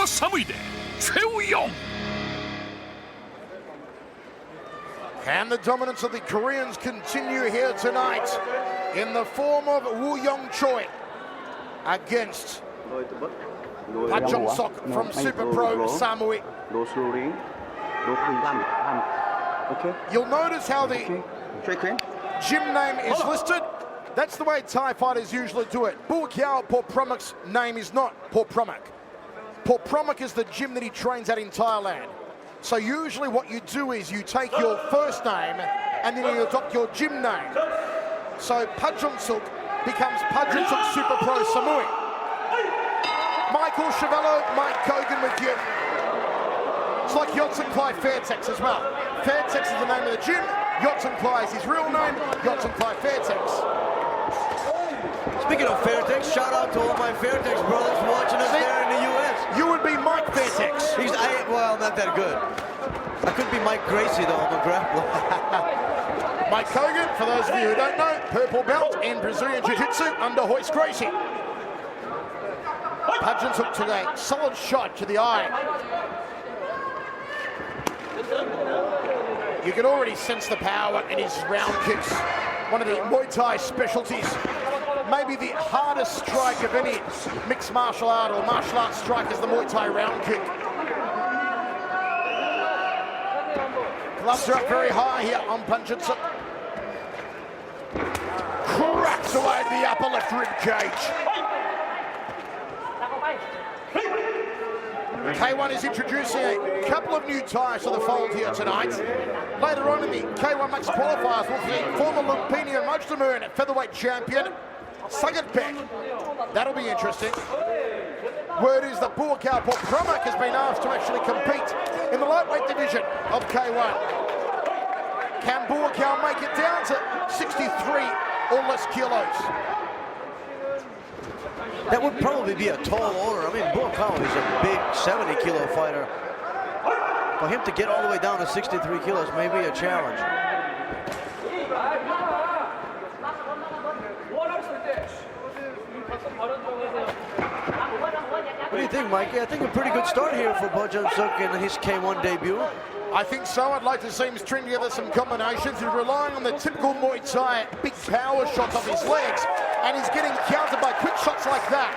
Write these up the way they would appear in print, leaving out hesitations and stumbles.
슈퍼 사무이대 최우영. Can the dominance of the Koreans continue here tonight in the form of Yong Choi against Pajonsuk from Super Pro Samui? No slowing, no punch. Okay. You'll notice how the gym name is listed. That's the way Thai fighters usually do it. Buakiao Porpromuk's name is not Porpromuk. Porpromuk is the gym that he trains at in Thailand. So usually what you do is you take your first name and then you adopt your gym name. So Pajonsuk becomes Pajonsuk Super Pro Samui. Michael Chavello, Mike Kogan with you. It's like Yong Fairtex as well. Fairtex is the name of the gym. Yong is his real name. Yong Fairtex. Speaking of Fairtex, shout out to all my Fairtex brothers watching us there in the U.S. You would be Mike Fairtex. Well, not that good. I could be Mike Gracie though, I'm a grappler. Mike Kogan, for those of you who don't know, purple belt in Brazilian Jiu-Jitsu under Hoist Gracie. Pajonsuk took a solid shot to the eye. You can already sense the power in his round kicks. One of the Muay Thai specialties. Maybe the hardest strike of any mixed martial art or martial arts strike is the Muay Thai round kick. Gloves are up very high here on Pajonsuk. Cracks away the upper left rib cage. K1 is introducing a couple of new ties to the fold here tonight. Later on in the K1 Max qualifiers, we'll see former Lumpini and Mojdamoon featherweight champion Sagatbek. That'll be interesting. Word is that Buakiao Porpromuk has been asked to actually compete in the lightweight division of K1. Can Buakiao make it down to 63 or less kilos? That would probably be a tall order. I mean, Buakiao is a big 70-kilo fighter. For him to get all the way down to 63 kilos may be a challenge. What do you think, Mikey? I think a pretty good start here for Pajonsuk in his K1 debut. I think so. I'd like to see him string together some combinations. He's relying on the typical Muay Thai big power shots off his legs, and he's getting countered by quick shots like that.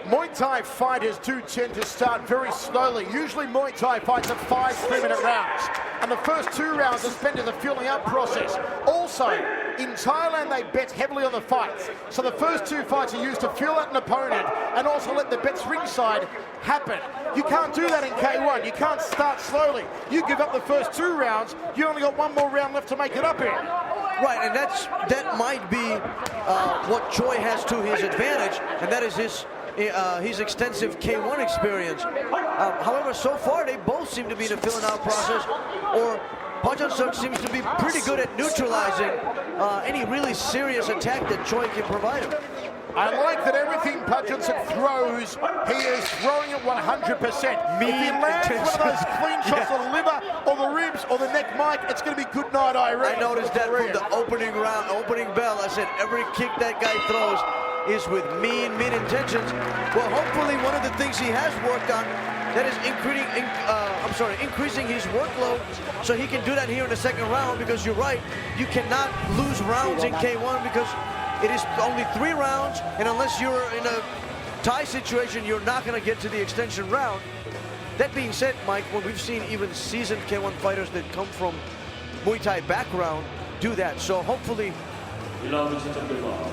Muay Thai fighters do tend to start very slowly. Usually Muay Thai fights are 5 3-minute rounds, and the first 2 rounds are spent in the fueling up process. Also, in Thailand, they bet heavily on the fights. So the first 2 fights are used to fuel out an opponent and also let the bets ringside happen. You can't do that in K1. You can't start slowly. You give up the first 2 rounds, you only got 1 more round left to make it up in. Right, and that might be what Choi has to his advantage, and that is his extensive K1 experience. However, so far they both seem to be in the filling out process, or Pajonsuk seems to be pretty good at neutralizing any really serious attack that Choi can provide him. I like that everything Pajonsuk throws, he is throwing it 100%. If he lands one of those clean shots on the liver or the ribs or the neck, Mike, it's going to be good night, Irene. I noticed that from the opening round, opening bell. I said every kick that guy throws is with mean intentions. Well, hopefully one of the things he has worked on, that is increasing his workload, so he can do that here in the second round, because you're right, you cannot lose rounds in K1 because it is only 3 rounds, and unless you're in a tie situation, you're not going to get to the extension round. That being said, Mike, when we've seen even seasoned K1 fighters that come from Muay Thai background do that, so hopefully.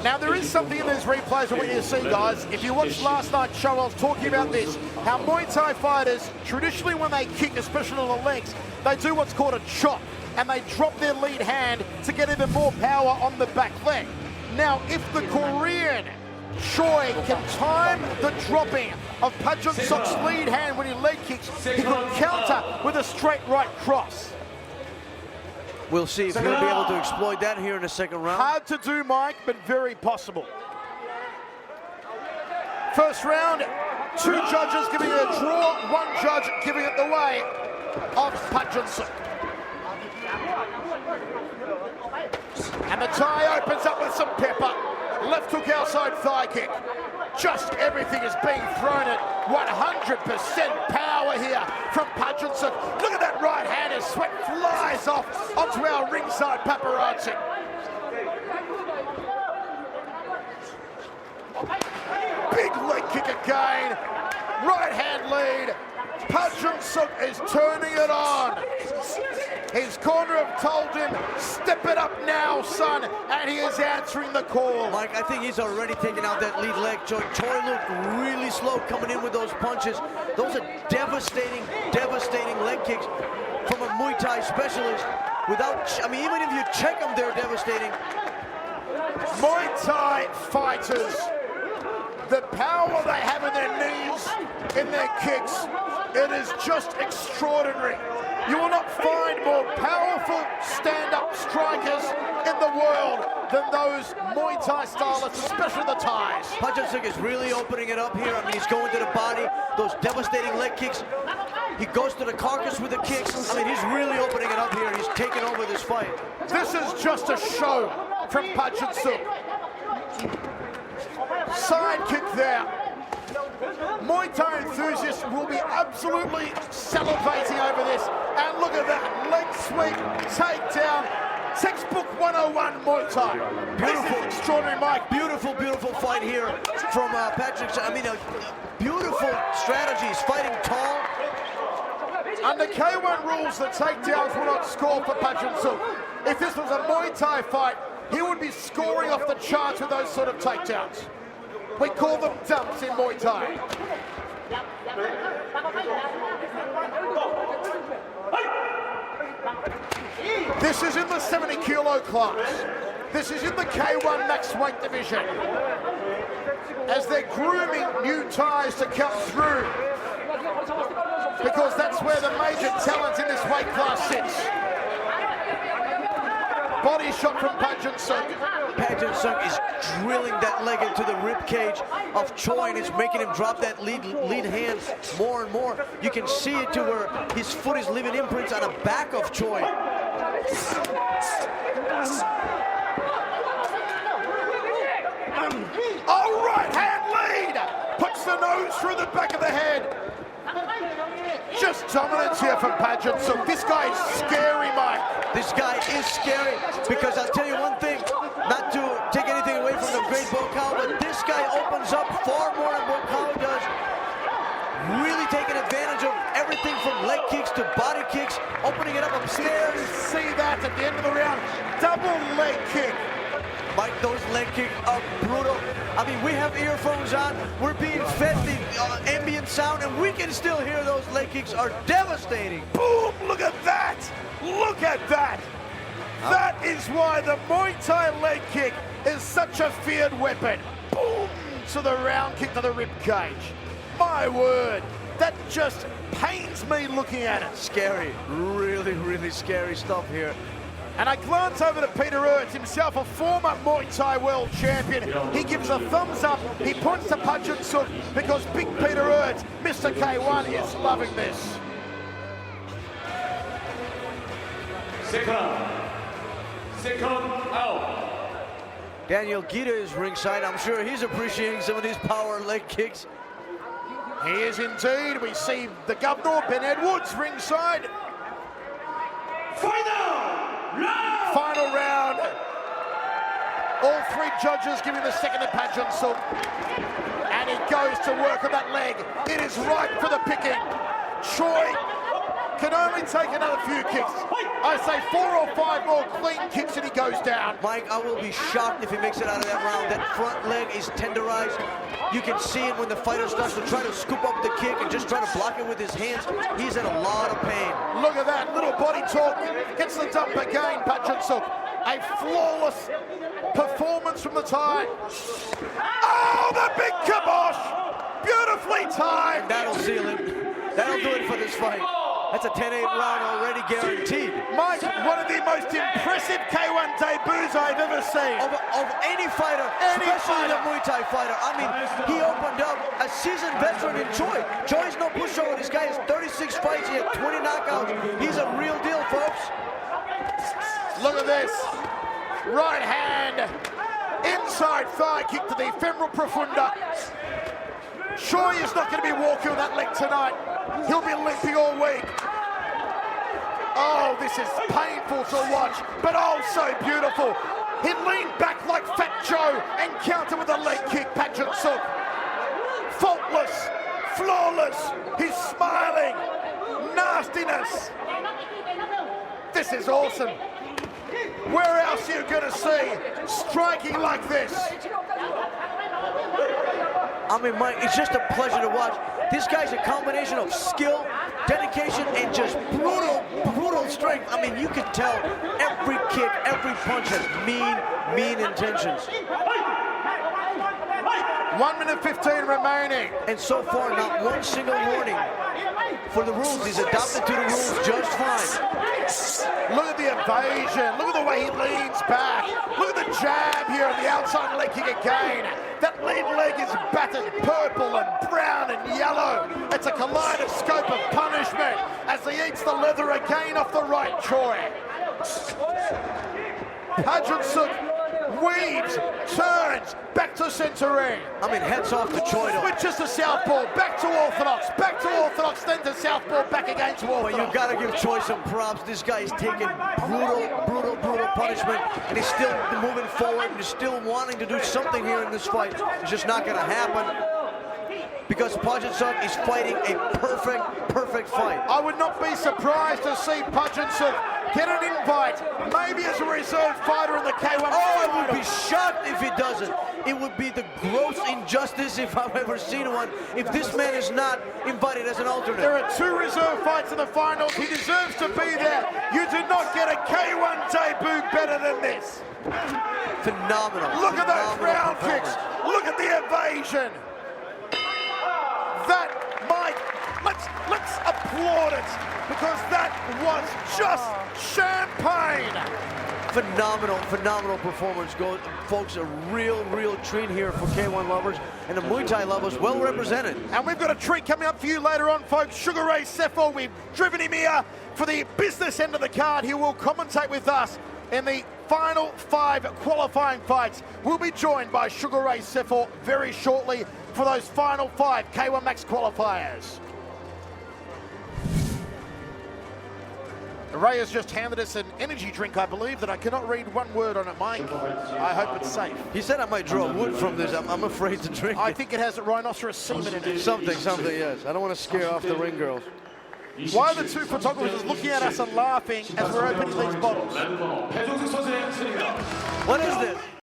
Now there is something in these replays I want you to see, guys. If you watched last night's show, I was talking about this, how Muay Thai fighters, traditionally when they kick, especially on the legs, they do what's called a chop, and they drop their lead hand to get even more power on the back leg. Now, if the Korean Choi can time the dropping of Pajonsuk's lead hand when he leg kicks, he could counter with a straight right cross. We'll see if he'll be able to exploit that here in the second round. Hard to do, Mike, but very possible. First round, 2 judges giving it a draw, 1 judge giving it the way of Pajonsuk. And the Thai opens up with some pepper. Left hook outside thigh kick. Just everything is being thrown at 100% power here from Pajonsuk. Look at that right hand as sweat flies off onto our ringside paparazzi. Big leg kick again. Right hand lead. Pajonsuk is turning it on. His corner have told him, step it up now, son, and he is answering the call. Mike, I think he's already taken out that lead leg. Choi looked really slow coming in with those punches. Those are devastating, devastating leg kicks from a Muay Thai specialist. I mean, even if you check them, they're devastating. Muay Thai fighters, the power they have in their knees, in their kicks, it is just extraordinary. You will not find more powerful stand-up strikers in the world than those Muay Thai stylists, especially the Thais. Pajonsuk is really opening it up here. I mean, he's going to the body, those devastating leg kicks. He goes to the carcass with the kicks. I mean, he's really opening it up here. He's taking over this fight. This is just a show from Pajonsuk. Side kick there. Muay Thai enthusiasts will be absolutely salivating over this. And look at that, leg sweep, takedown, textbook 101 Muay Thai. Beautiful, extraordinary, Mike. Beautiful, beautiful fight here from Patrick. I mean, beautiful strategies, fighting tall. Under K1 rules, the takedowns will not score for Pajonsuk. If this was a Muay Thai fight, he would be scoring off the charts with those sort of takedowns. We call them dumps in Muay Thai. This is in the 70 kilo class. This is in the K1 max weight division. As they're grooming new Thais to come through. Because that's where the major talent in this weight class sits. Body shot from Pajonsuk. Pajonsuk is drilling that leg into the rib cage of Choi, and it's making him drop that lead hand more and more. You can see it to where his foot is leaving imprints on the back of Choi. Oh, right hand lead! Puts the nose through the back of the head. Just dominance here from Pajonsuk. This guy is scary, Mike. This guy is scary because I'll tell you one thing, not to take anything away from the great Bokal, but this guy opens up far more than Bokal does. Really taking advantage of everything from leg kicks to body kicks, opening it up upstairs. See that at the end of the round. Double leg kick. Mike, those leg kicks are brutal. I mean, we have earphones on. We're being fed the ambient sound, and we can still hear those leg kicks are devastating. Boom! Look at that! Look at that! That is why the Muay Thai leg kick is such a feared weapon. Boom! To the round kick to the rib cage. My word, that just pains me looking at it. Scary, really, really scary stuff here. And I glance over to Peter Ertz, himself a former Muay Thai world champion. He gives a thumbs up. He points to Pajonsuk because big Peter Ertz, Mr. K1, is loving this. Second out. Daniel Gita is ringside. I'm sure he's appreciating some of these power leg kicks. He is indeed. We see the governor, Ben Edwards, ringside. Final round. All three judges giving the second to Pajonsuk. And he goes to work on that leg. It is ripe for the picking. Choi can only take another few kicks. I say 4 or 5 more clean kicks and he goes down. Mike, I will be shocked if he makes it out of that round. That front leg is tenderized. You can see it when the fighter starts to try to scoop up the kick and just try to block it with his hands. He's in a lot of pain. Look at that, little body talk. Gets the dump again, Pajonsuk. A flawless performance from the Thai. Oh, the big kibosh! Beautifully timed. That'll seal it. That'll do it for this fight. That's a 10-8 round already guaranteed. Mike, one of the most impressive K1 debuts I've ever seen. Of any fighter, especially the Muay Thai fighter. I mean, he opened up a seasoned veteran in Choi. Choi's no pushover. This guy has 36 fights. He had 20 knockouts. He's a real deal, folks. Look at this. Right hand. Inside thigh kick to the femoral profunda. Choi is not going to be walking with that leg tonight. He'll be limping all week. Oh, this is painful to watch, but oh, so beautiful. He leaned back like Fat Joe and countered with a leg kick, Pajonsuk. Faultless, flawless, he's smiling. Nastiness. This is awesome. Where else are you going to see striking like this? I mean, Mike, it's just a pleasure to watch. This guy's a combination of skill, dedication, and just brutal strength. I mean, you can tell every kick, every punch has mean intentions. 1 minute 15 remaining. And so far, not one single warning for the rules. He's adapted to the rules just fine. Look at the evasion. Look at the way he leans back. Look at the jab here and the outside leg kick again. That lead leg is battered purple and brown and yellow. It's a kaleidoscope of punishment as he eats the leather again off the right Choi. Pajonsuk weaves, turns, back to centering. I mean, heads off to Choi. Switches to southpaw, back to orthodox, then to southpaw, back again to orthodox. But you gotta give Choi some props. This guy is taking brutal punishment, and he's still moving forward, and he's still wanting to do something here in this fight. It's just not gonna happen, because Pajonsuk is fighting a perfect fight. I would not be surprised to see Pajonsuk get an invite, maybe as a reserve fighter in the K1. Oh, I would be shocked if he doesn't. It would be the gross injustice, if I've ever seen one, if this man is not invited as an alternate. There are 2 reserve fights in the finals. He deserves to be there. You do not get a K1 debut better than this. Phenomenal. Look at those round kicks. Look at the evasion. That, Mike, let's applaud it, because that was just champagne. Phenomenal performance, folks. A real treat here for K1 lovers, and the Muay Thai lovers well represented. And we've got a treat coming up for you later on, folks. Sugar Ray Sefo, we've driven him here for the business end of the card. He will commentate with us in the final 5 qualifying fights. We'll be joined by Sugar Ray Sefo very shortly for those final 5 K1 Max qualifiers. Ray has just handed us an energy drink, I believe, that I cannot read one word on it, Mike. I hope it's safe. He said I might draw wood from this. I'm afraid to drink it. I think it has rhinoceros semen in it. Something, yes. I don't want to scare off the ring girls. Why are the 2 photographers looking at us and laughing as we're opening these bottles? What is this?